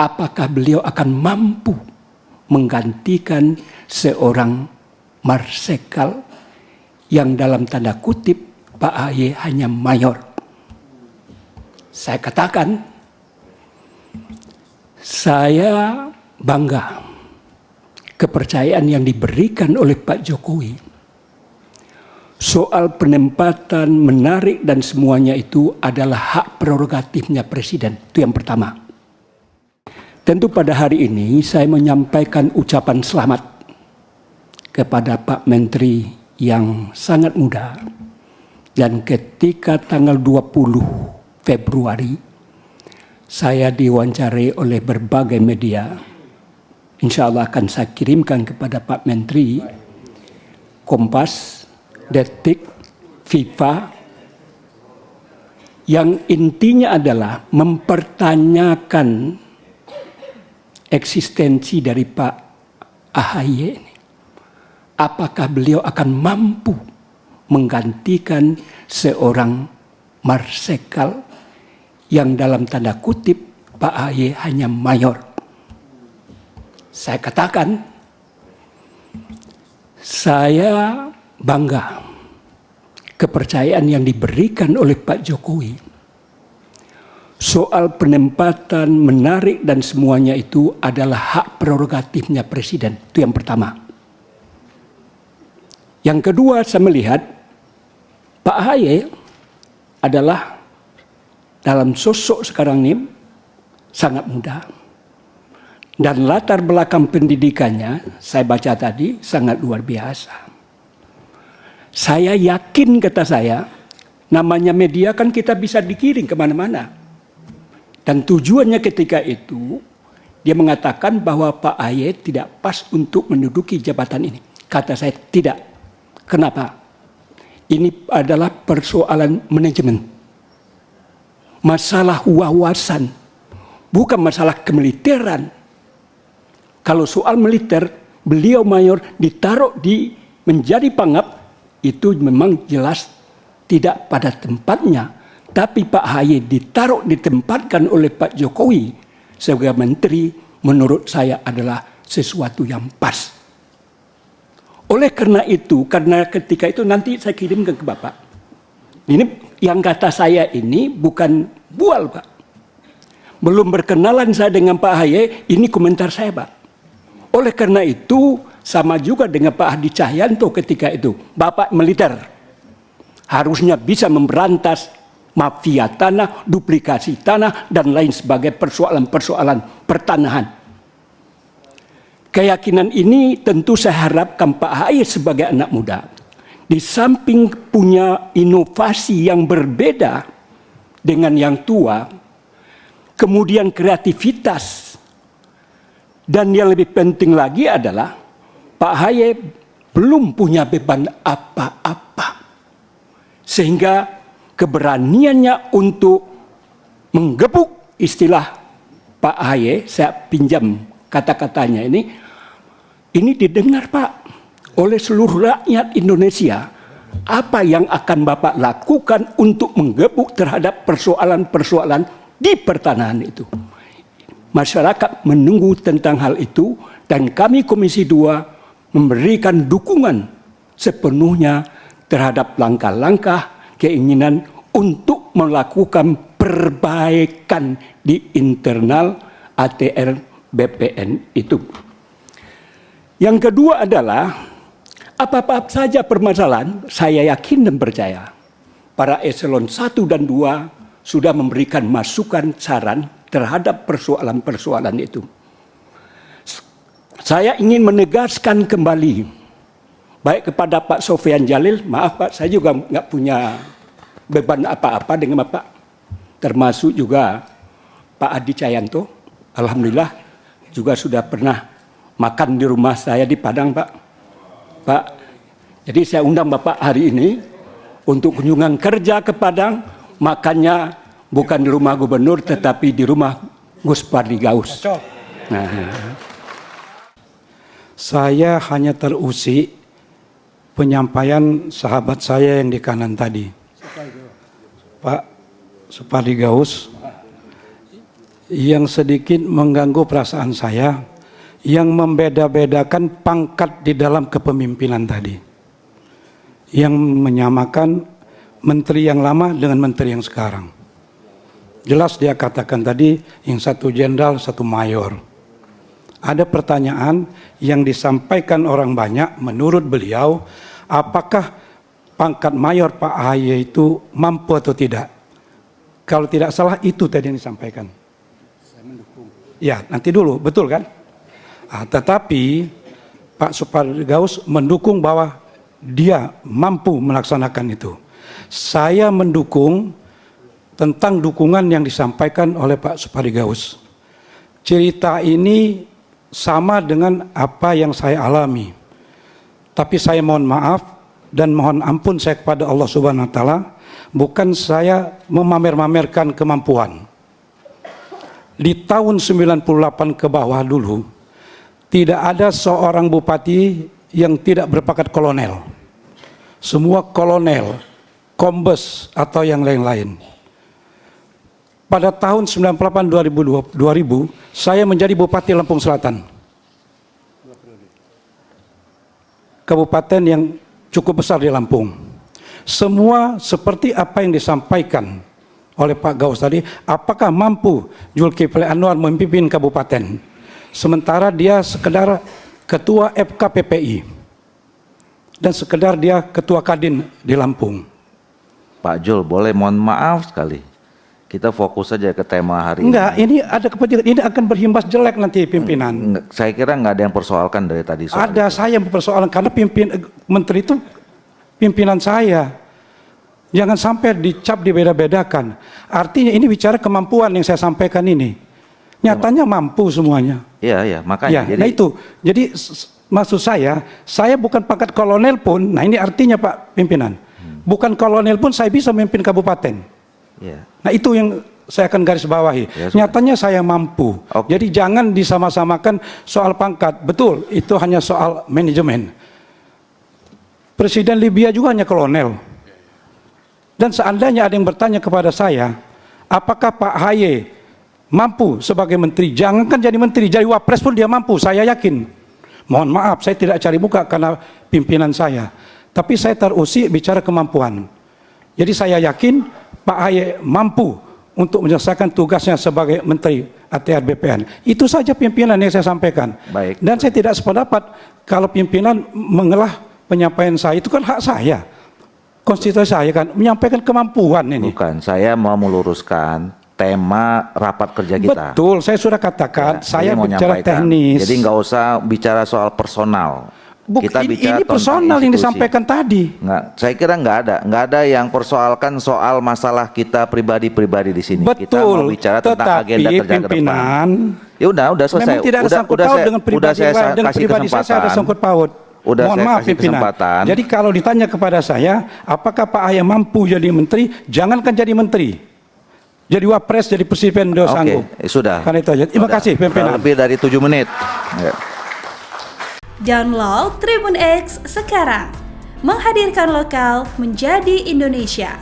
apakah beliau akan mampu menggantikan seorang marsekal yang dalam tanda kutip Pak AHY hanya mayor. Saya katakan, saya bangga kepercayaan yang diberikan oleh Pak Jokowi soal penempatan, menarik dan semuanya itu adalah hak prerogatifnya Presiden. Itu yang pertama. Tentu pada hari ini saya menyampaikan ucapan selamat kepada Pak Menteri yang sangat muda. Dan ketika tanggal 20 Februari saya diwawancarai oleh berbagai media, insya Allah akan saya kirimkan kepada Pak Menteri, Kompas, Detik, FIFA, yang intinya adalah mempertanyakan eksistensi dari Pak AHY ini. Apakah beliau akan mampu menggantikan seorang marsekal yang dalam tanda kutip Pak AHY hanya mayor. Saya katakan, saya bangga kepercayaan yang diberikan oleh Pak Jokowi soal penempatan, menarik dan semuanya itu adalah hak prerogatifnya Presiden. Itu yang pertama. Yang kedua, saya melihat Pak AHY adalah dalam sosok sekarang ini sangat muda. Dan latar belakang pendidikannya, saya baca tadi, sangat luar biasa. Saya yakin, kata saya, namanya media kan kita bisa dikirim kemana-mana. Dan tujuannya ketika itu, dia mengatakan bahwa Pak AHY tidak pas untuk menduduki jabatan ini. Kata saya, tidak. Kenapa? Ini adalah persoalan manajemen. Masalah wawasan, bukan masalah kemiliteran. Kalau soal militer, beliau mayor ditaruh menjadi pangap, itu memang jelas tidak pada tempatnya. Tapi Pak AHY ditempatkan oleh Pak Jokowi sebagai menteri, menurut saya adalah sesuatu yang pas. Oleh karena itu, karena ketika itu nanti saya kirimkan ke Bapak. Ini yang kata saya ini bukan bual, Pak. Belum berkenalan saya dengan Pak AHY, ini komentar saya, Pak. Oleh karena itu, sama juga dengan Pak Hadi Cahyanto ketika itu, Bapak militer harusnya bisa memberantas mafia tanah, duplikasi tanah, dan lain sebagai persoalan-persoalan pertanahan. Keyakinan ini tentu saya harapkan Pak AHY sebagai anak muda, di samping punya inovasi yang berbeda dengan yang tua, kemudian kreativitas, dan yang lebih penting lagi adalah Pak AHY belum punya beban apa-apa. Sehingga keberaniannya untuk menggebuk, istilah Pak AHY, saya pinjam kata-katanya ini didengar Pak oleh seluruh rakyat Indonesia. Apa yang akan Bapak lakukan untuk menggebuk terhadap persoalan-persoalan di pertanahan itu. Masyarakat menunggu tentang hal itu, dan kami Komisi 2 memberikan dukungan sepenuhnya terhadap langkah-langkah keinginan untuk melakukan perbaikan di internal ATR BPN itu. Yang kedua adalah apa-apa saja permasalahan, saya yakin dan percaya para eselon 1 dan 2 sudah memberikan masukan saran terhadap persoalan-persoalan itu. Saya ingin menegaskan kembali, baik kepada Pak Sofyan Jalil, maaf Pak, saya juga nggak punya beban apa-apa dengan Bapak, termasuk juga Pak Hadi Cahyanto, alhamdulillah juga sudah pernah makan di rumah saya di Padang Pak. Pak, jadi saya undang Bapak hari ini untuk kunjungan kerja ke Padang, makannya bukan di rumah gubernur tetapi di rumah Gus Pardi Gaus. Saya hanya terusik penyampaian sahabat saya yang di kanan tadi, Pak Supardi Gaus, yang sedikit mengganggu perasaan saya, yang membeda-bedakan pangkat di dalam kepemimpinan tadi, yang menyamakan menteri yang lama dengan menteri yang sekarang. Jelas dia katakan tadi, yang satu jenderal, satu mayor. Ada pertanyaan yang disampaikan orang banyak, menurut beliau, apakah pangkat mayor Pak AHY itu mampu atau tidak? Kalau tidak salah itu tadi yang disampaikan. Saya mendukung. Ya, nanti dulu, betul kan? Tetapi Pak Supadi Gaus mendukung bahwa dia mampu melaksanakan itu. Saya mendukung tentang dukungan yang disampaikan oleh Pak Supadi Gaus. Cerita ini sama dengan apa yang saya alami. Tapi saya mohon maaf dan mohon ampun saya kepada Allah Subhanahu wa taala, bukan saya memamer-mamerkan kemampuan. Di tahun 98 ke bawah dulu, tidak ada seorang bupati yang tidak berpangkat kolonel. Semua kolonel, kombes atau yang lain-lain. Pada tahun 98 2000 saya menjadi Bupati Lampung Selatan. Kabupaten yang cukup besar di Lampung. Semua seperti apa yang disampaikan oleh Pak Gaus tadi, apakah mampu Zulkifli Anwar memimpin kabupaten? Sementara dia sekedar ketua FKPPI dan sekedar dia ketua Kadin di Lampung. Pak Jul, boleh mohon maaf sekali. Kita fokus saja ke tema hari Enggak, ini. ini ada kepentingan, ini akan berhimbas jelek nanti pimpinan. Saya kira nggak ada yang persoalkan dari tadi soal Ada itu. saya yang persoalan karena menteri itu pimpinan saya. Jangan sampai dicap dibeda-bedakan. Artinya ini bicara kemampuan yang saya sampaikan ini. Nyatanya mampu semuanya. Iya, makanya. Ya, nah itu. Jadi maksud saya bukan pangkat kolonel pun. Nah ini artinya Pak pimpinan. Bukan kolonel pun saya bisa memimpin kabupaten. Ya. Nah itu yang saya akan garis bawahi. Ya, nyatanya saya mampu. Oke. Jadi jangan disama-samakan soal pangkat. Betul, itu hanya soal manajemen. Presiden Libya juga hanya kolonel. Dan seandainya ada yang bertanya kepada saya, apakah Pak AHY mampu sebagai menteri? Jangankan jadi menteri, jadi wapres pun dia mampu, saya yakin. Mohon maaf, saya tidak cari muka karena pimpinan saya. Tapi saya terusik bicara kemampuan. Jadi saya yakin Pak AHY mampu untuk menyelesaikan tugasnya sebagai Menteri ATR BPN. Itu saja pimpinan yang saya sampaikan. Baik. Dan saya tidak sependapat kalau pimpinan mengelah penyampaian saya, itu kan hak saya. Konstitusi saya kan menyampaikan kemampuan ini. Bukan, saya mau meluruskan tema rapat kerja kita. Betul, saya sudah katakan, saya mau bicara nyampaikan. teknis. Jadi nggak usah bicara soal personal. Kita bicara ini personal yang disampaikan tadi. Nggak, saya kira nggak ada yang persoalkan soal masalah kita pribadi-pribadi di sini. Betul. Kita mau bicara tentang agenda kerja ke depan. Ya udah selesai. Memang tidak ada sangkut paut dengan pribadi lain, dengan pribadi saya ada sangkut paut. Udah Mohon saya maaf kasih pimpinan. kesempatan. Jadi kalau ditanya kepada saya, apakah Pak AHY mampu jadi menteri? Jangankan jadi menteri, jadi wapres, jadi presiden dia sanggup. Sudah. Karena itu aja. Terima kasih pimpinan. Lebih dari 7 menit. Ya. Download Tribun X sekarang, menghadirkan lokal menjadi Indonesia.